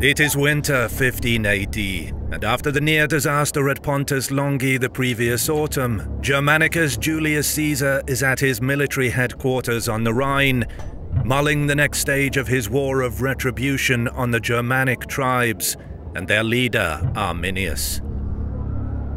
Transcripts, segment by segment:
It is winter 15 AD, and after the near disaster at Pontus Longi the previous autumn, Germanicus Julius Caesar is at his military headquarters on the Rhine, mulling the next stage of his war of retribution on the Germanic tribes and their leader Arminius.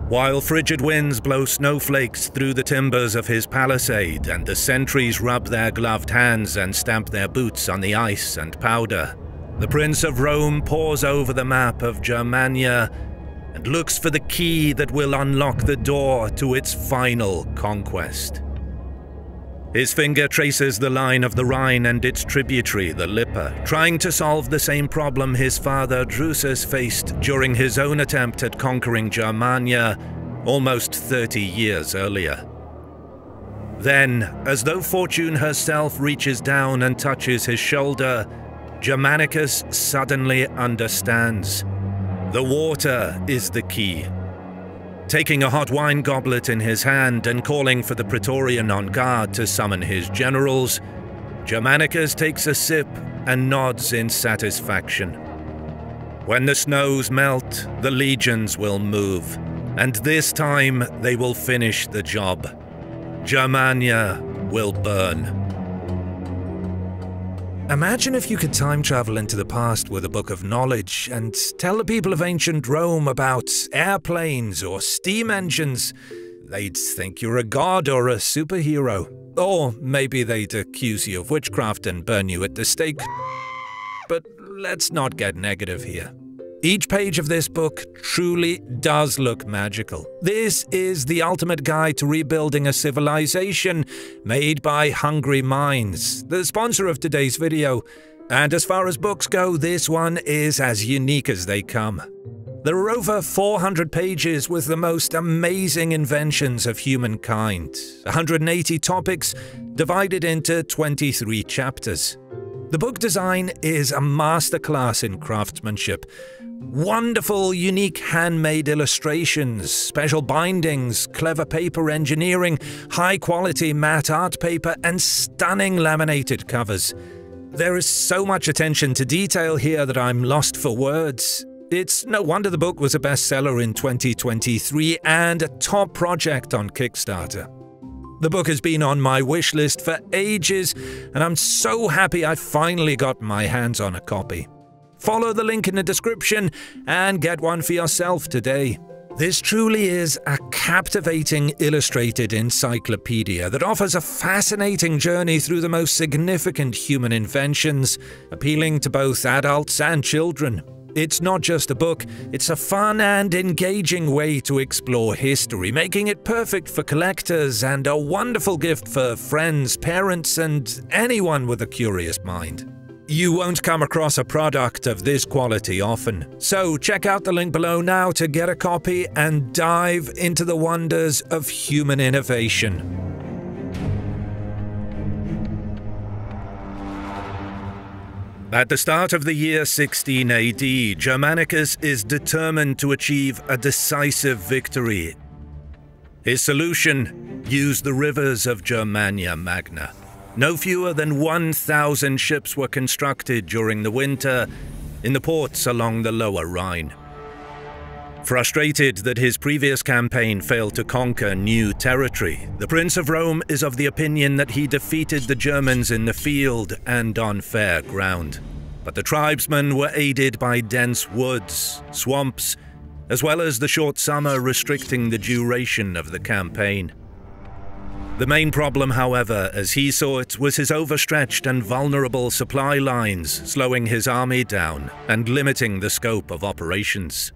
While frigid winds blow snowflakes through the timbers of his palisade and the sentries rub their gloved hands and stamp their boots on the ice and powder, the Prince of Rome pores over the map of Germania and looks for the key that will unlock the door to its final conquest. His finger traces the line of the Rhine and its tributary, the Lippe, trying to solve the same problem his father Drusus faced during his own attempt at conquering Germania almost 30 years earlier. Then, as though fortune herself reaches down and touches his shoulder, Germanicus suddenly understands. The water is the key. Taking a hot wine goblet in his hand and calling for the Praetorian on guard to summon his generals, Germanicus takes a sip and nods in satisfaction. When the snows melt, the legions will move, and this time they will finish the job. Germania will burn. Imagine if you could time travel into the past with a book of knowledge and tell the people of ancient Rome about airplanes or steam engines. They'd think you're a god or a superhero. Or maybe they'd accuse you of witchcraft and burn you at the stake. But let's not get negative here. Each page of this book truly does look magical. This is the ultimate guide to rebuilding a civilization made by Hungry Minds, the sponsor of today's video. And as far as books go, this one is as unique as they come. There are over 400 pages with the most amazing inventions of humankind, 180 topics divided into 23 chapters. The book design is a masterclass in craftsmanship. Wonderful, unique handmade illustrations, special bindings, clever paper engineering, high-quality matte art paper, and stunning laminated covers. There is so much attention to detail here that I'm lost for words. It's no wonder the book was a bestseller in 2023 and a top project on Kickstarter. The book has been on my wish list for ages, and I'm so happy I finally got my hands on a copy. Follow the link in the description and get one for yourself today. This truly is a captivating illustrated encyclopedia that offers a fascinating journey through the most significant human inventions, appealing to both adults and children. It's not just a book, it's a fun and engaging way to explore history, making it perfect for collectors and a wonderful gift for friends, parents, and anyone with a curious mind. You won't come across a product of this quality often, so check out the link below now to get a copy and dive into the wonders of human innovation. At the start of the year 16 AD, Germanicus is determined to achieve a decisive victory. His solution: use the rivers of Germania Magna. No fewer than 1,000 ships were constructed during the winter in the ports along the lower Rhine. Frustrated that his previous campaign failed to conquer new territory, the Prince of Rome is of the opinion that he defeated the Germans in the field and on fair ground. But the tribesmen were aided by dense woods, swamps, as well as the short summer restricting the duration of the campaign. The main problem, however, as he saw it, was his overstretched and vulnerable supply lines, slowing his army down and limiting the scope of operations.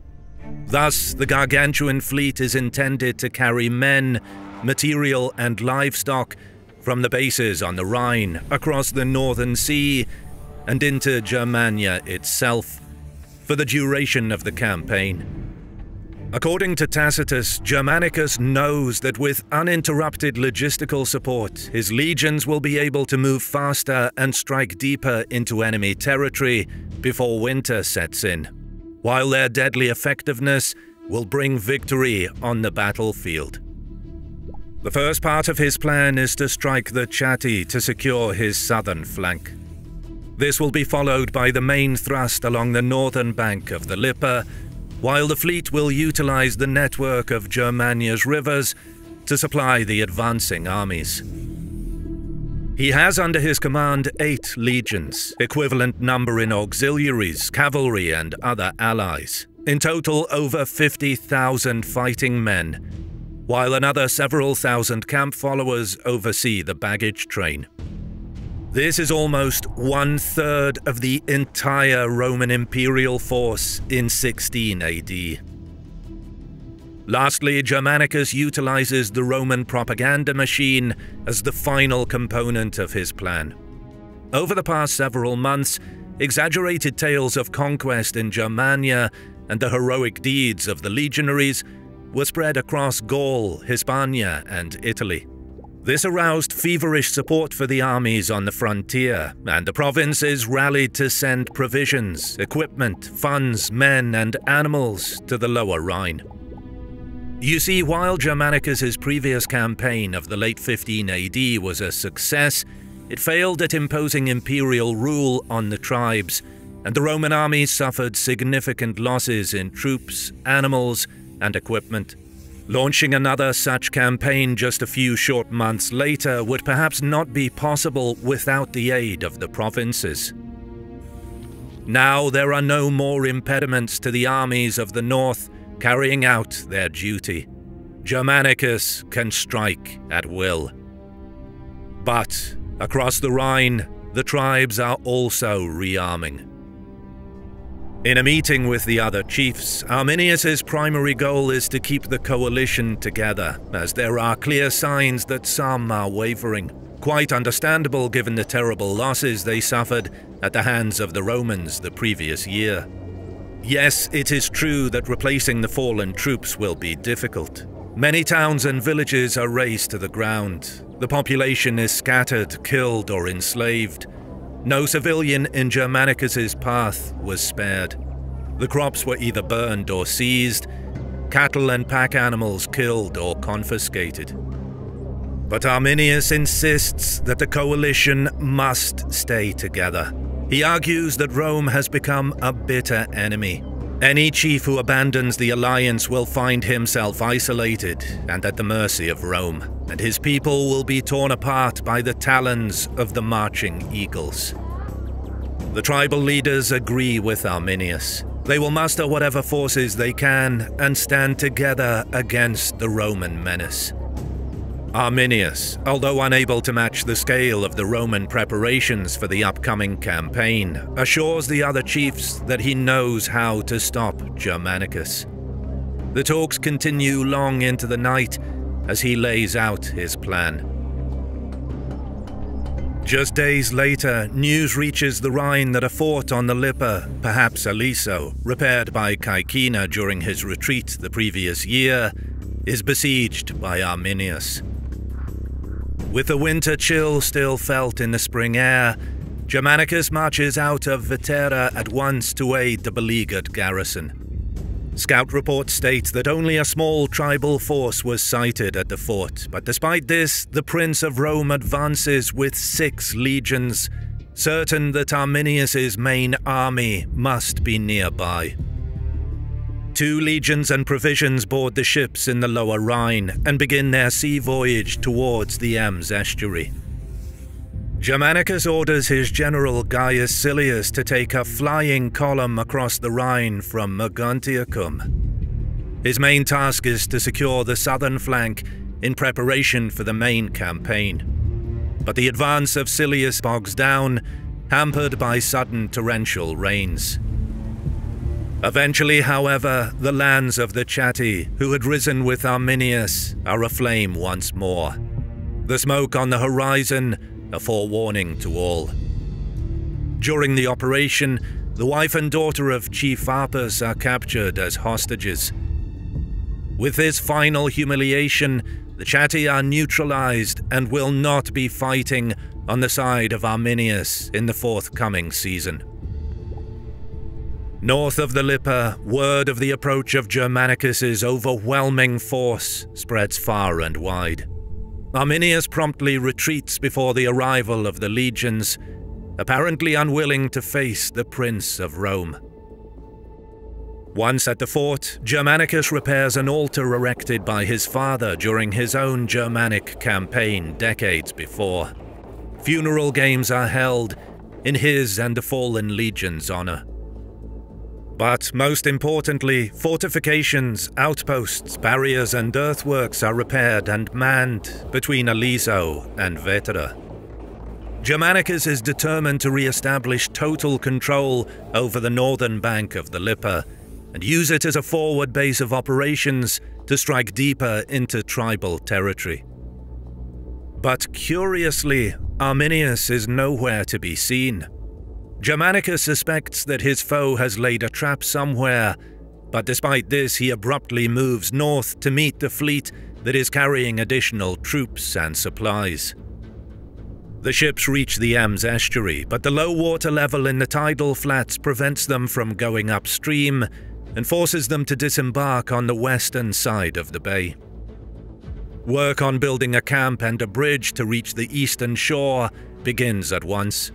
Thus, the gargantuan fleet is intended to carry men, material, and livestock from the bases on the Rhine across the Northern Sea and into Germania itself for the duration of the campaign. According to Tacitus, Germanicus knows that with uninterrupted logistical support, his legions will be able to move faster and strike deeper into enemy territory before winter sets in, while their deadly effectiveness will bring victory on the battlefield. The first part of his plan is to strike the Chatti to secure his southern flank. This will be followed by the main thrust along the northern bank of the Lippe, while the fleet will utilize the network of Germania's rivers to supply the advancing armies. He has under his command 8 legions, equivalent number in auxiliaries, cavalry and other allies. In total over 50,000 fighting men, while another several thousand camp followers oversee the baggage train. This is almost 1/3 of the entire Roman imperial force in 16 AD. Lastly, Germanicus utilizes the Roman propaganda machine as the final component of his plan. Over the past several months, exaggerated tales of conquest in Germania and the heroic deeds of the legionaries were spread across Gaul, Hispania, and Italy. This aroused feverish support for the armies on the frontier, and the provinces rallied to send provisions, equipment, funds, men, and animals to the Lower Rhine. You see, while Germanicus's previous campaign of the late 15 AD was a success, it failed at imposing imperial rule on the tribes, and the Roman army suffered significant losses in troops, animals, and equipment. Launching another such campaign just a few short months later would perhaps not be possible without the aid of the provinces. Now there are no more impediments to the armies of the north carrying out their duty. Germanicus can strike at will. But across the Rhine, the tribes are also rearming. In a meeting with the other chiefs, Arminius's primary goal is to keep the coalition together, as there are clear signs that some are wavering. Quite understandable given the terrible losses they suffered at the hands of the Romans the previous year. Yes, it is true that replacing the fallen troops will be difficult. Many towns and villages are razed to the ground. The population is scattered, killed, or enslaved. No civilian in Germanicus's path was spared. The crops were either burned or seized, cattle and pack animals killed or confiscated. But Arminius insists that the coalition must stay together. He argues that Rome has become a bitter enemy. Any chief who abandons the alliance will find himself isolated and at the mercy of Rome, and his people will be torn apart by the talons of the marching eagles. The tribal leaders agree with Arminius. They will muster whatever forces they can and stand together against the Roman menace. Arminius, although unable to match the scale of the Roman preparations for the upcoming campaign, assures the other chiefs that he knows how to stop Germanicus. The talks continue long into the night as he lays out his plan. Just days later, news reaches the Rhine that a fort on the Lippe, perhaps Aliso, repaired by Caecina during his retreat the previous year, is besieged by Arminius. With the winter chill still felt in the spring air, Germanicus marches out of Vetera at once to aid the beleaguered garrison. Scout reports state that only a small tribal force was sighted at the fort, but despite this, the Prince of Rome advances with 6 legions, certain that Arminius's main army must be nearby. 2 legions and provisions board the ships in the Lower Rhine and begin their sea voyage towards the Ems estuary. Germanicus orders his general Gaius Silius to take a flying column across the Rhine from Mogontiacum. His main task is to secure the southern flank in preparation for the main campaign. But the advance of Silius bogs down, hampered by sudden torrential rains. Eventually, however, the lands of the Chatti, who had risen with Arminius, are aflame once more. The smoke on the horizon, a forewarning to all. During the operation, the wife and daughter of Chief Apus are captured as hostages. With this final humiliation, the Chatti are neutralized and will not be fighting on the side of Arminius in the forthcoming season. North of the Lippe, word of the approach of Germanicus's overwhelming force spreads far and wide. Arminius promptly retreats before the arrival of the legions, apparently unwilling to face the Prince of Rome. Once at the fort, Germanicus repairs an altar erected by his father during his own Germanic campaign decades before. Funeral games are held in his and the fallen legion's honor. But most importantly, fortifications, outposts, barriers and earthworks are repaired and manned between Aliso and Vetera. Germanicus is determined to re-establish total control over the northern bank of the Lippe and use it as a forward base of operations to strike deeper into tribal territory. But curiously, Arminius is nowhere to be seen. Germanicus suspects that his foe has laid a trap somewhere, but despite this he abruptly moves north to meet the fleet that is carrying additional troops and supplies. The ships reach the Ems estuary, but the low water level in the tidal flats prevents them from going upstream and forces them to disembark on the western side of the bay. Work on building a camp and a bridge to reach the eastern shore begins at once.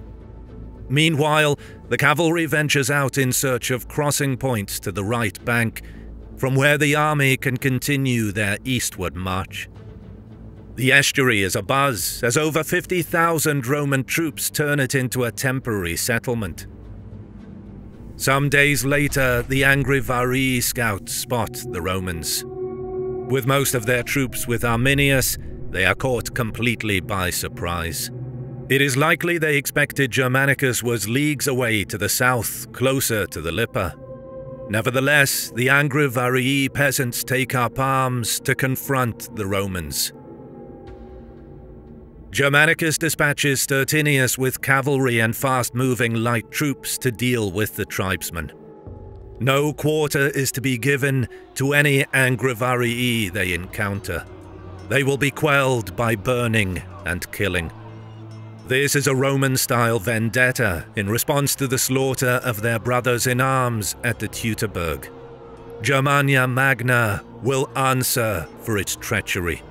Meanwhile, the cavalry ventures out in search of crossing points to the right bank, from where the army can continue their eastward march. The estuary is abuzz, as over 50,000 Roman troops turn it into a temporary settlement. Some days later, the Angrivarii scouts spot the Romans. With most of their troops with Arminius, they are caught completely by surprise. It is likely they expected Germanicus was leagues away to the south, closer to the Lippe. Nevertheless, the Angrivarii peasants take up arms to confront the Romans. Germanicus dispatches Stertinius with cavalry and fast-moving light troops to deal with the tribesmen. No quarter is to be given to any Angrivarii they encounter. They will be quelled by burning and killing. This is a Roman-style vendetta in response to the slaughter of their brothers in arms at the Teutoburg. Germania Magna will answer for its treachery.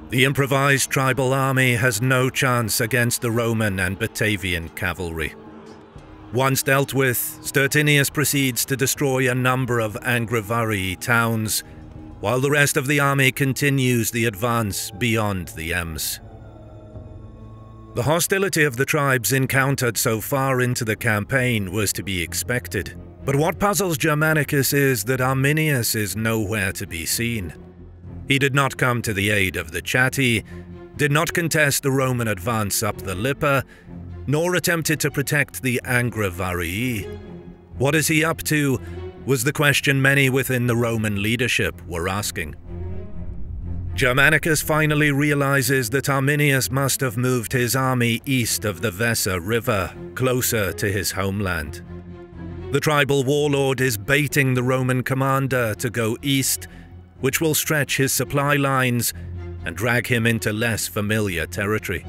The improvised tribal army has no chance against the Roman and Batavian cavalry. Once dealt with, Stertinius proceeds to destroy a number of Angrivarii towns, while the rest of the army continues the advance beyond the Ems. The hostility of the tribes encountered so far into the campaign was to be expected, but what puzzles Germanicus is that Arminius is nowhere to be seen. He did not come to the aid of the Chatti, did not contest the Roman advance up the Lippe, nor attempted to protect the Angrivarii. What is he up to was the question many within the Roman leadership were asking. Germanicus finally realizes that Arminius must have moved his army east of the Weser River, closer to his homeland. The tribal warlord is baiting the Roman commander to go east, which will stretch his supply lines and drag him into less familiar territory.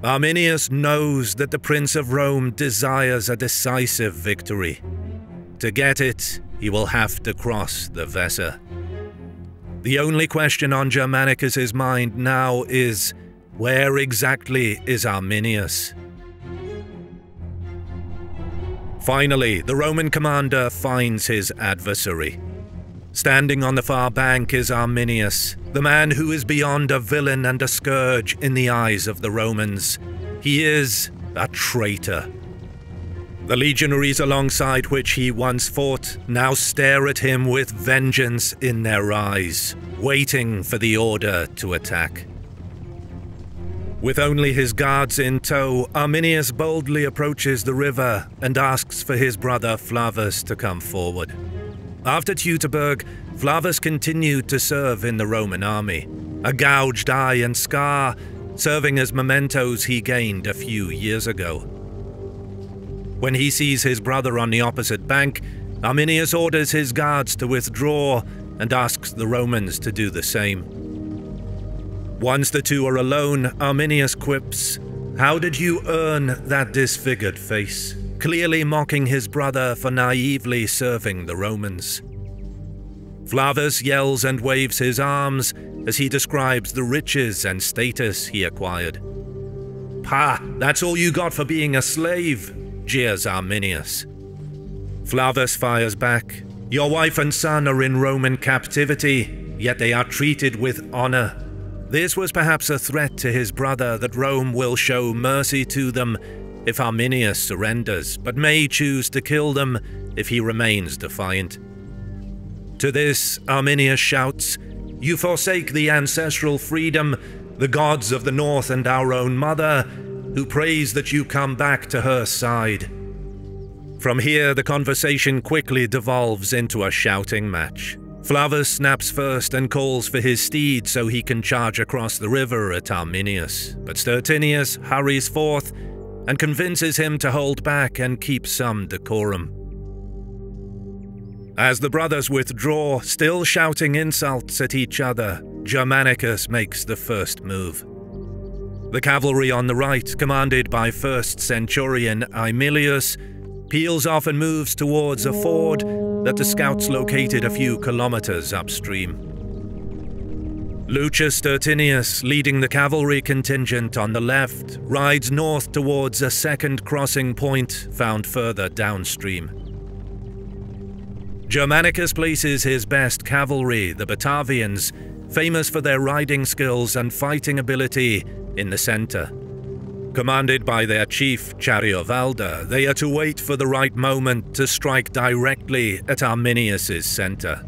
Arminius knows that the Prince of Rome desires a decisive victory. To get it, he will have to cross the Weser. The only question on Germanicus's mind now is, where exactly is Arminius? Finally, the Roman commander finds his adversary. Standing on the far bank is Arminius, the man who is beyond a villain and a scourge in the eyes of the Romans. He is a traitor. The legionaries alongside which he once fought now stare at him with vengeance in their eyes, waiting for the order to attack. With only his guards in tow, Arminius boldly approaches the river and asks for his brother Flavus to come forward. After Teutoburg, Flavus continued to serve in the Roman army, a gouged eye and scar serving as mementos he gained a few years ago. When he sees his brother on the opposite bank, Arminius orders his guards to withdraw and asks the Romans to do the same. Once the two are alone, Arminius quips, "How did you earn that disfigured face?" clearly mocking his brother for naively serving the Romans. Flavus yells and waves his arms as he describes the riches and status he acquired. "Ha! That's all you got for being a slave," jeers Arminius. Flavus fires back. "Your wife and son are in Roman captivity, yet they are treated with honor." This was perhaps a threat to his brother that Rome will show mercy to them if Arminius surrenders, but may choose to kill them if he remains defiant. To this, Arminius shouts, "You forsake the ancestral freedom, the gods of the north and our own mother, who prays that you come back to her side." From here, the conversation quickly devolves into a shouting match. Flavus snaps first and calls for his steed so he can charge across the river at Arminius, but Stertinius hurries forth and convinces him to hold back and keep some decorum. As the brothers withdraw, still shouting insults at each other, Germanicus makes the first move. The cavalry on the right, commanded by 1st Centurion Aemilius, peels off and moves towards a ford that the scouts located a few kilometers upstream. Lucius Stertinius, leading the cavalry contingent on the left, rides north towards a second crossing point found further downstream. Germanicus places his best cavalry, the Batavians, famous for their riding skills and fighting ability, in the center. Commanded by their chief, Chariovalda, they are to wait for the right moment to strike directly at Arminius's center.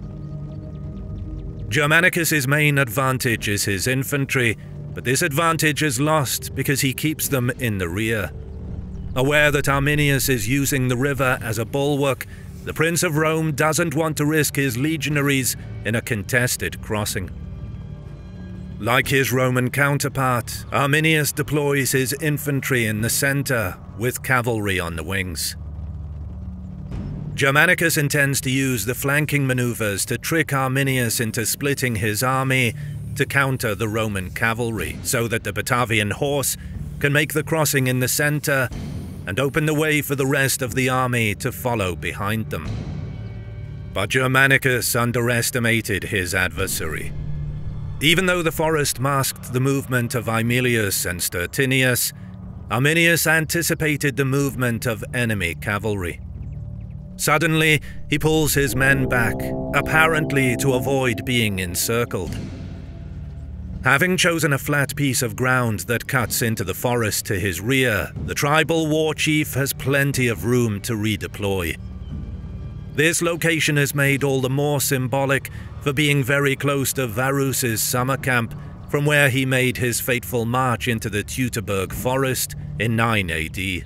Germanicus's main advantage is his infantry, but this advantage is lost because he keeps them in the rear. Aware that Arminius is using the river as a bulwark, the Prince of Rome doesn't want to risk his legionaries in a contested crossing. Like his Roman counterpart, Arminius deploys his infantry in the center, with cavalry on the wings. Germanicus intends to use the flanking maneuvers to trick Arminius into splitting his army to counter the Roman cavalry, so that the Batavian horse can make the crossing in the center and open the way for the rest of the army to follow behind them. But Germanicus underestimated his adversary. Even though the forest masked the movement of Aemilius and Stertinius, Arminius anticipated the movement of enemy cavalry. Suddenly, he pulls his men back, apparently to avoid being encircled. Having chosen a flat piece of ground that cuts into the forest to his rear, the tribal war chief has plenty of room to redeploy. This location is made all the more symbolic for being very close to Varus's summer camp, from where he made his fateful march into the Teutoburg forest in 9 AD.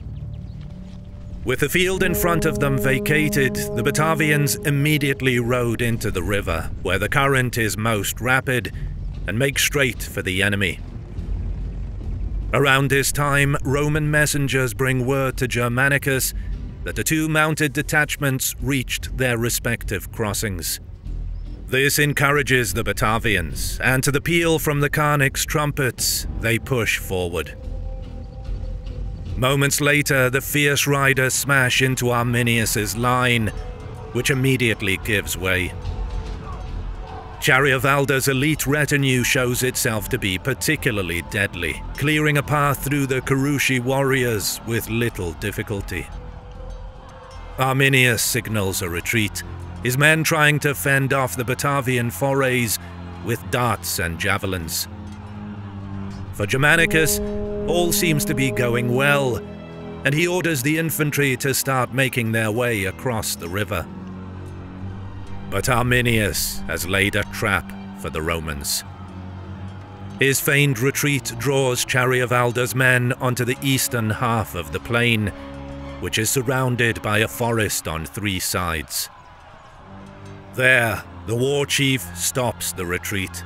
With the field in front of them vacated, the Batavians immediately rode into the river, where the current is most rapid, and make straight for the enemy. Around this time, Roman messengers bring word to Germanicus that the two mounted detachments reached their respective crossings. This encourages the Batavians, and to the peal from the Carnix trumpets, they push forward. Moments later, the fierce riders smash into Arminius's line, which immediately gives way. Chariovalda's elite retinue shows itself to be particularly deadly, clearing a path through the Carushi warriors with little difficulty. Arminius signals a retreat, his men trying to fend off the Batavian forays with darts and javelins. For Germanicus, all seems to be going well, and he orders the infantry to start making their way across the river. But Arminius has laid a trap for the Romans. His feigned retreat draws Chariovalda's men onto the eastern half of the plain, which is surrounded by a forest on 3 sides. There, the war chief stops the retreat.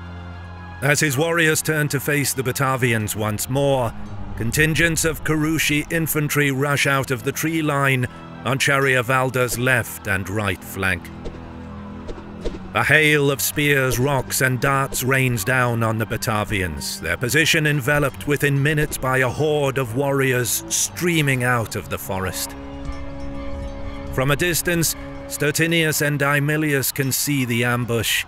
As his warriors turn to face the Batavians once more, contingents of Carushi infantry rush out of the tree line on Chariovalda's left and right flank. A hail of spears, rocks, and darts rains down on the Batavians, their position enveloped within minutes by a horde of warriors streaming out of the forest. From a distance, Stertinius and Aemilius can see the ambush.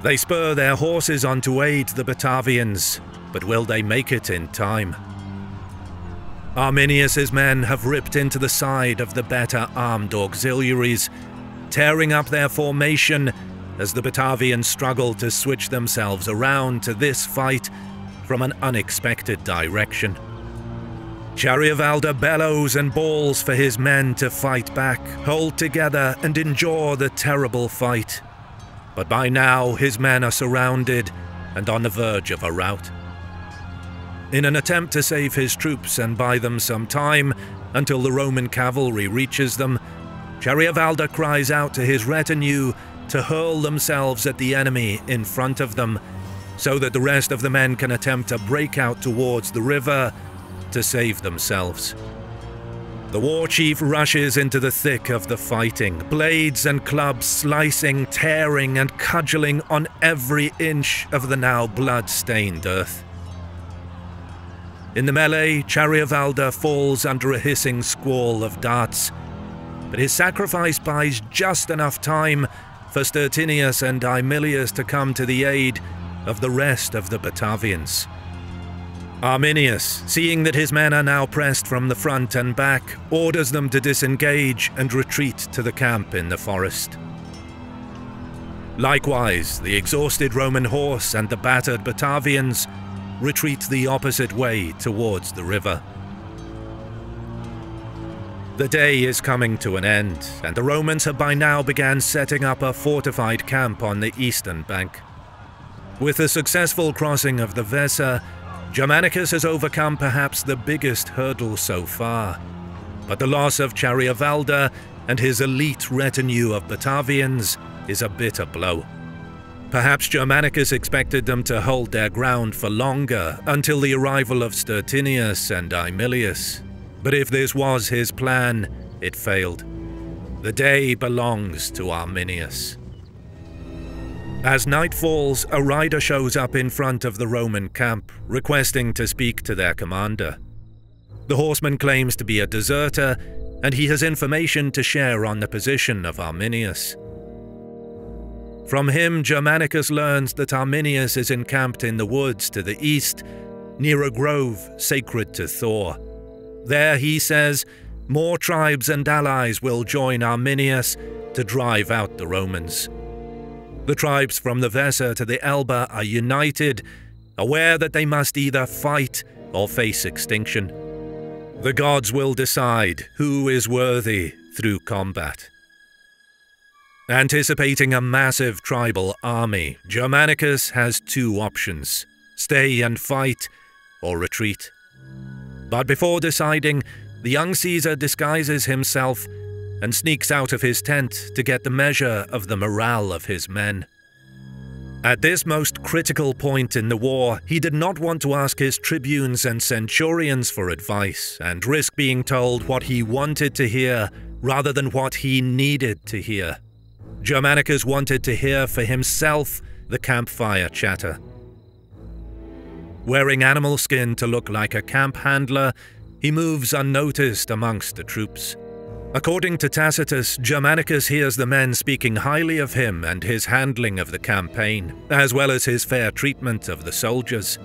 They spur their horses on to aid the Batavians, but will they make it in time? Arminius's men have ripped into the side of the better armed auxiliaries, tearing up their formation as the Batavians struggle to switch themselves around to this fight from an unexpected direction. Chariavalda bellows and bawls for his men to fight back, hold together and endure the terrible fight. But by now his men are surrounded and on the verge of a rout. In an attempt to save his troops and buy them some time until the Roman cavalry reaches them, Chariavalda cries out to his retinue to hurl themselves at the enemy in front of them, so that the rest of the men can attempt to break out towards the river to save themselves. The war chief rushes into the thick of the fighting, blades and clubs slicing, tearing and cudgeling on every inch of the now blood-stained earth. In the melee, Chariavalda falls under a hissing squall of darts, but his sacrifice buys just enough time for Stertinius and Aemilius to come to the aid of the rest of the Batavians. Arminius, seeing that his men are now pressed from the front and back, orders them to disengage and retreat to the camp in the forest. Likewise, the exhausted Roman horse and the battered Batavians retreat the opposite way towards the river. The day is coming to an end, and the Romans have by now begun setting up a fortified camp on the eastern bank. With the successful crossing of the Weser, Germanicus has overcome perhaps the biggest hurdle so far. But the loss of Chariavalda and his elite retinue of Batavians is a bitter blow. Perhaps Germanicus expected them to hold their ground for longer until the arrival of Stertinius and Aemilius. But if this was his plan, it failed. The day belongs to Arminius. As night falls, a rider shows up in front of the Roman camp, requesting to speak to their commander. The horseman claims to be a deserter, and he has information to share on the position of Arminius. From him, Germanicus learns that Arminius is encamped in the woods to the east, near a grove sacred to Thor. There, he says, more tribes and allies will join Arminius to drive out the Romans. The tribes from the Weser to the Elbe are united, aware that they must either fight or face extinction. The gods will decide who is worthy through combat. Anticipating a massive tribal army, Germanicus has two options: stay and fight, or retreat. But before deciding, the young Caesar disguises himself and sneaks out of his tent to get the measure of the morale of his men. At this most critical point in the war, he did not want to ask his tribunes and centurions for advice and risk being told what he wanted to hear rather than what he needed to hear. Germanicus wanted to hear for himself the campfire chatter. Wearing animal skin to look like a camp handler, he moves unnoticed amongst the troops. According to Tacitus, Germanicus hears the men speaking highly of him and his handling of the campaign, as well as his fair treatment of the soldiers.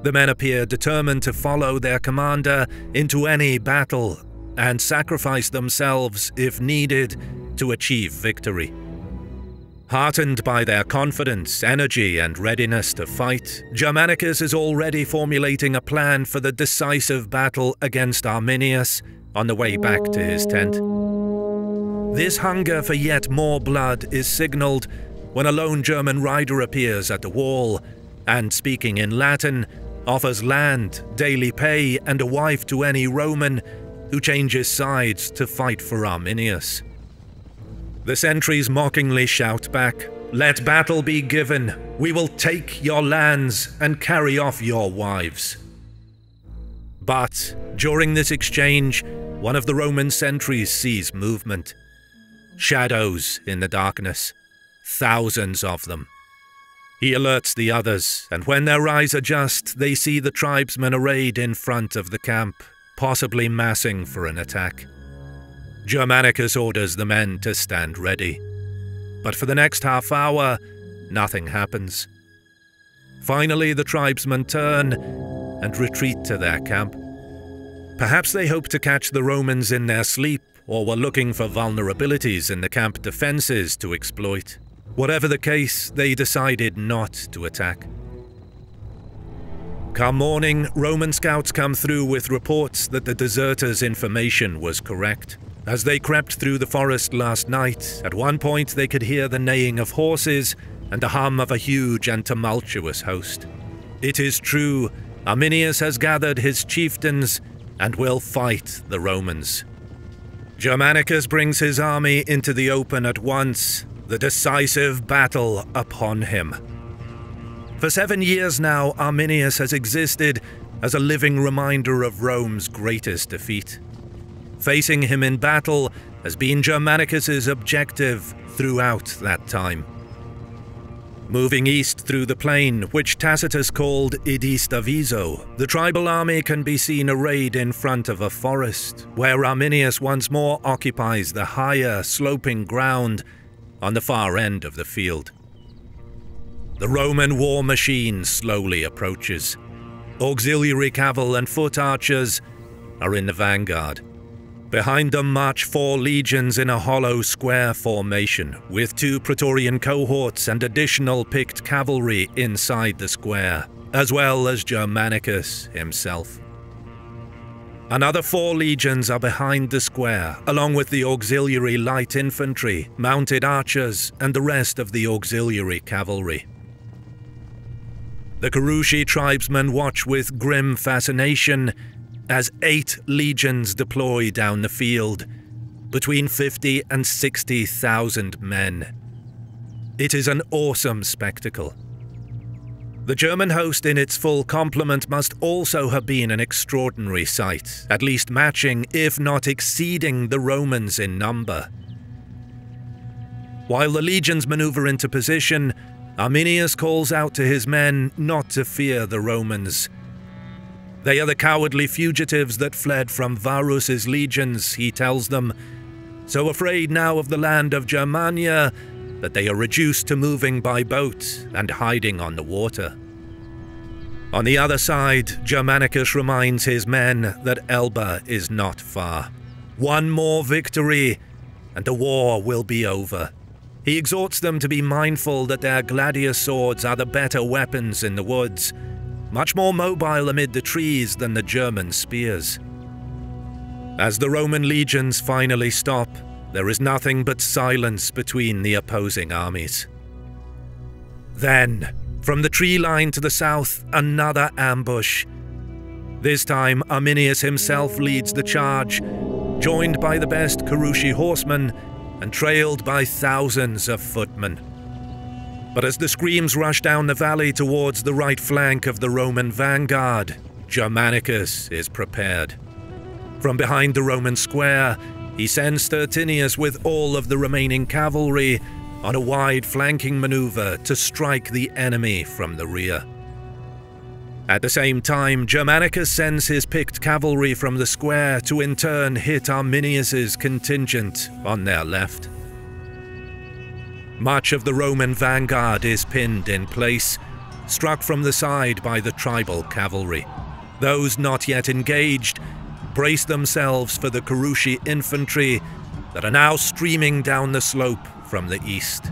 The men appear determined to follow their commander into any battle and sacrifice themselves, if needed, to achieve victory. Heartened by their confidence, energy, and readiness to fight, Germanicus is already formulating a plan for the decisive battle against Arminius on the way back to his tent. This hunger for yet more blood is signaled when a lone German rider appears at the wall and, speaking in Latin, offers land, daily pay, and a wife to any Roman who changes sides to fight for Arminius. The sentries mockingly shout back, "Let battle be given. We will take your lands and carry off your wives." But during this exchange, one of the Roman sentries sees movement. Shadows in the darkness. Thousands of them. He alerts the others, and when their eyes adjust, they see the tribesmen arrayed in front of the camp, possibly massing for an attack. Germanicus orders the men to stand ready. But for the next half hour, nothing happens. Finally, the tribesmen turn and retreat to their camp. Perhaps they hoped to catch the Romans in their sleep, or were looking for vulnerabilities in the camp defenses to exploit. Whatever the case, they decided not to attack. Come morning, Roman scouts come through with reports that the deserters' information was correct. As they crept through the forest last night, at one point they could hear the neighing of horses and the hum of a huge and tumultuous host. It is true, Arminius has gathered his chieftains and will fight the Romans. Germanicus brings his army into the open at once, the decisive battle upon him. For 7 years now, Arminius has existed as a living reminder of Rome's greatest defeat. Facing him in battle has been Germanicus's objective throughout that time. Moving east through the plain, which Tacitus called Idista Viso, the tribal army can be seen arrayed in front of a forest, where Arminius once more occupies the higher, sloping ground on the far end of the field. The Roman war machine slowly approaches. Auxiliary cavalry and foot archers are in the vanguard. Behind them march 4 legions in a hollow square formation, with 2 Praetorian cohorts and additional picked cavalry inside the square, as well as Germanicus himself. Another 4 legions are behind the square, along with the auxiliary light infantry, mounted archers, and the rest of the auxiliary cavalry. The Carusi tribesmen watch with grim fascination as 8 legions deploy down the field, between 50 and 60,000 men. It is an awesome spectacle. The German host in its full complement must also have been an extraordinary sight, at least matching, if not exceeding, the Romans in number. While the legions maneuver into position, Arminius calls out to his men not to fear the Romans. They are the cowardly fugitives that fled from Varus's legions, he tells them, so afraid now of the land of Germania that they are reduced to moving by boat and hiding on the water. On the other side, Germanicus reminds his men that Elba is not far. One more victory, and the war will be over. He exhorts them to be mindful that their gladius swords are the better weapons in the woods, much more mobile amid the trees than the German spears. As the Roman legions finally stop, there is nothing but silence between the opposing armies. Then, from the tree line to the south, another ambush. This time, Arminius himself leads the charge, joined by the best Carusi horsemen and trailed by thousands of footmen. But as the screams rush down the valley towards the right flank of the Roman vanguard, Germanicus is prepared. From behind the Roman square, he sends Tertinius with all of the remaining cavalry on a wide flanking maneuver to strike the enemy from the rear. At the same time, Germanicus sends his picked cavalry from the square to in turn hit Arminius's contingent on their left. Much of the Roman vanguard is pinned in place, struck from the side by the tribal cavalry. Those not yet engaged brace themselves for the Carusi infantry that are now streaming down the slope from the east.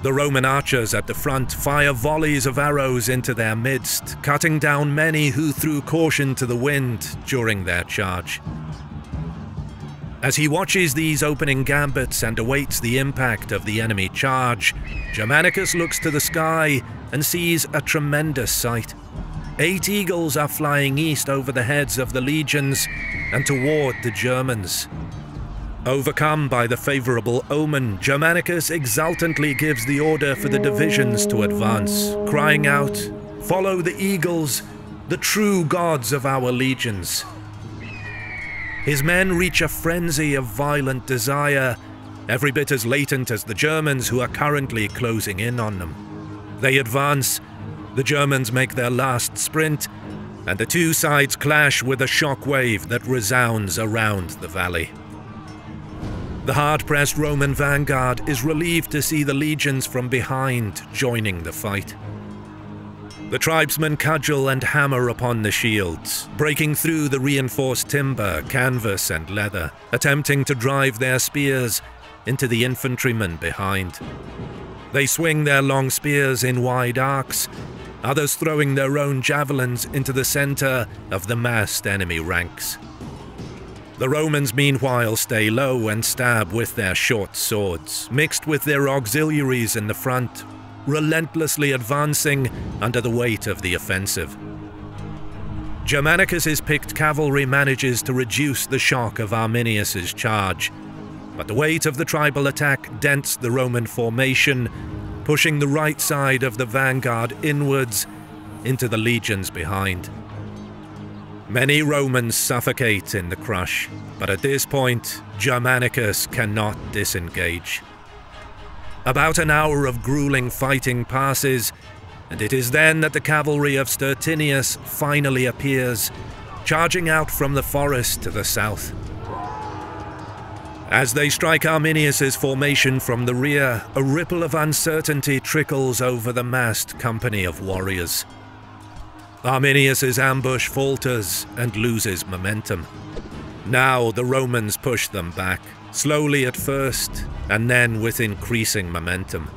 The Roman archers at the front fire volleys of arrows into their midst, cutting down many who threw caution to the wind during their charge. As he watches these opening gambits and awaits the impact of the enemy charge, Germanicus looks to the sky and sees a tremendous sight. 8 eagles are flying east over the heads of the legions and toward the Germans. Overcome by the favorable omen, Germanicus exultantly gives the order for the divisions to advance, crying out, "Follow the eagles, the true gods of our legions." His men reach a frenzy of violent desire, every bit as latent as the Germans who are currently closing in on them. They advance, the Germans make their last sprint, and the 2 sides clash with a shockwave that resounds around the valley. The hard-pressed Roman vanguard is relieved to see the legions from behind joining the fight. The tribesmen cudgel and hammer upon the shields, breaking through the reinforced timber, canvas and leather, attempting to drive their spears into the infantrymen behind. They swing their long spears in wide arcs, others throwing their own javelins into the center of the massed enemy ranks. The Romans meanwhile stay low and stab with their short swords, mixed with their auxiliaries in the front, relentlessly advancing under the weight of the offensive. Germanicus's picked cavalry manages to reduce the shock of Arminius's charge, but the weight of the tribal attack dents the Roman formation, pushing the right side of the vanguard inwards into the legions behind. Many Romans suffocate in the crush, but at this point, Germanicus cannot disengage. About an hour of grueling fighting passes, and it is then that the cavalry of Stertinius finally appears, charging out from the forest to the south. As they strike Arminius's formation from the rear, a ripple of uncertainty trickles over the massed company of warriors. Arminius's ambush falters and loses momentum. Now the Romans push them back, slowly at first, and then with increasing momentum.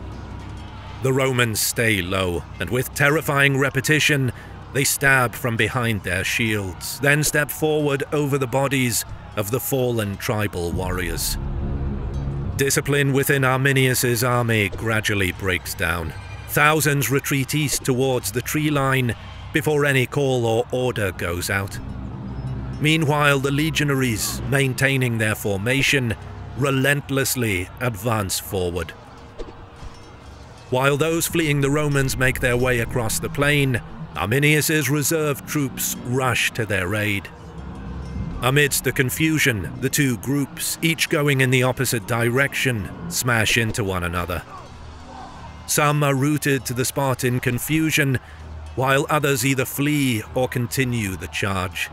The Romans stay low, and with terrifying repetition, they stab from behind their shields, then step forward over the bodies of the fallen tribal warriors. Discipline within Arminius's army gradually breaks down. Thousands retreat east towards the tree line before any call or order goes out. Meanwhile, the legionaries, maintaining their formation, relentlessly advance forward. While those fleeing the Romans make their way across the plain, Arminius's reserve troops rush to their aid. Amidst the confusion, the two groups, each going in the opposite direction, smash into one another. Some are routed to the spot in confusion, while others either flee or continue the charge.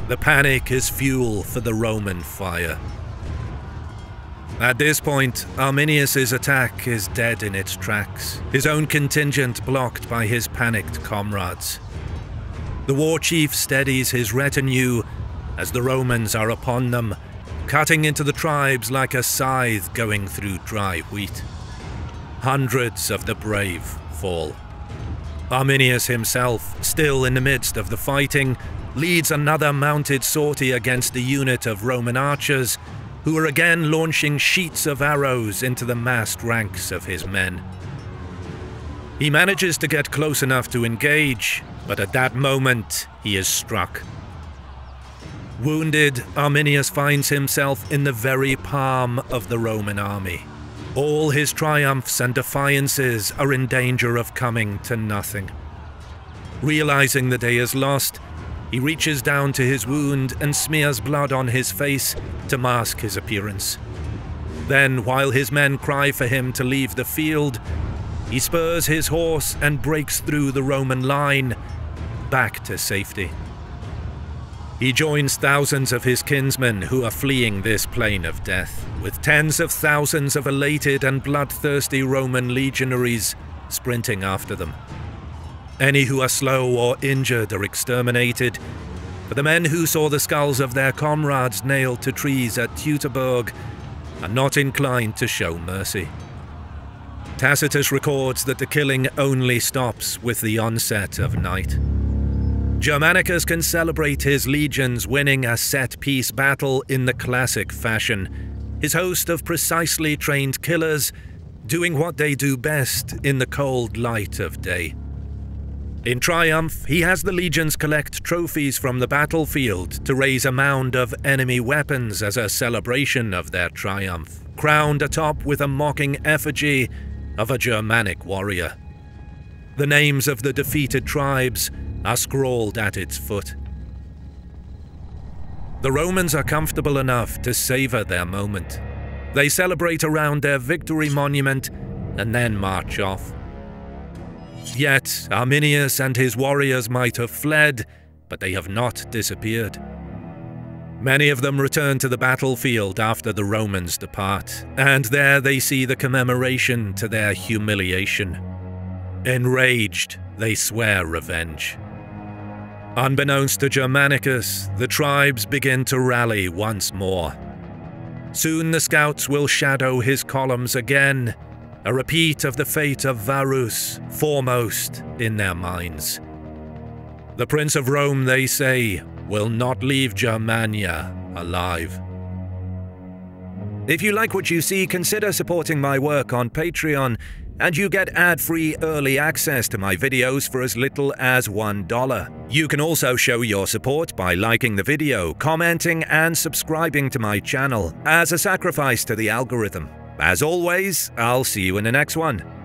The panic is fuel for the Roman fire. At this point, Arminius's attack is dead in its tracks, his own contingent blocked by his panicked comrades. The war chief steadies his retinue as the Romans are upon them, cutting into the tribes like a scythe going through dry wheat. Hundreds of the brave fall. Arminius himself, still in the midst of the fighting, leads another mounted sortie against a unit of Roman archers, who are again launching sheets of arrows into the massed ranks of his men. He manages to get close enough to engage, but at that moment he is struck. Wounded, Arminius finds himself in the very palm of the Roman army. All his triumphs and defiances are in danger of coming to nothing. Realizing the day is lost, he reaches down to his wound and smears blood on his face to mask his appearance. Then, while his men cry for him to leave the field, he spurs his horse and breaks through the Roman line, back to safety. He joins thousands of his kinsmen who are fleeing this plain of death, with tens of thousands of elated and bloodthirsty Roman legionaries sprinting after them. Any who are slow or injured are exterminated, but the men who saw the skulls of their comrades nailed to trees at Teutoburg are not inclined to show mercy. Tacitus records that the killing only stops with the onset of night. Germanicus can celebrate his legions winning a set-piece battle in the classic fashion, his host of precisely trained killers doing what they do best in the cold light of day. In triumph, he has the legions collect trophies from the battlefield to raise a mound of enemy weapons as a celebration of their triumph, crowned atop with a mocking effigy of a Germanic warrior. The names of the defeated tribes are scrawled at its foot. The Romans are comfortable enough to savor their moment. They celebrate around their victory monument and then march off. Yet Arminius and his warriors might have fled, but they have not disappeared. Many of them return to the battlefield after the Romans depart, and there they see the commemoration to their humiliation. Enraged, they swear revenge. Unbeknownst to Germanicus, the tribes begin to rally once more. Soon the scouts will shadow his columns again, a repeat of the fate of Varus, foremost in their minds. The Prince of Rome, they say, will not leave Germania alive. If you like what you see, consider supporting my work on Patreon, and you get ad-free early access to my videos for as little as $1. You can also show your support by liking the video, commenting, and subscribing to my channel as a sacrifice to the algorithm. As always, I'll see you in the next one.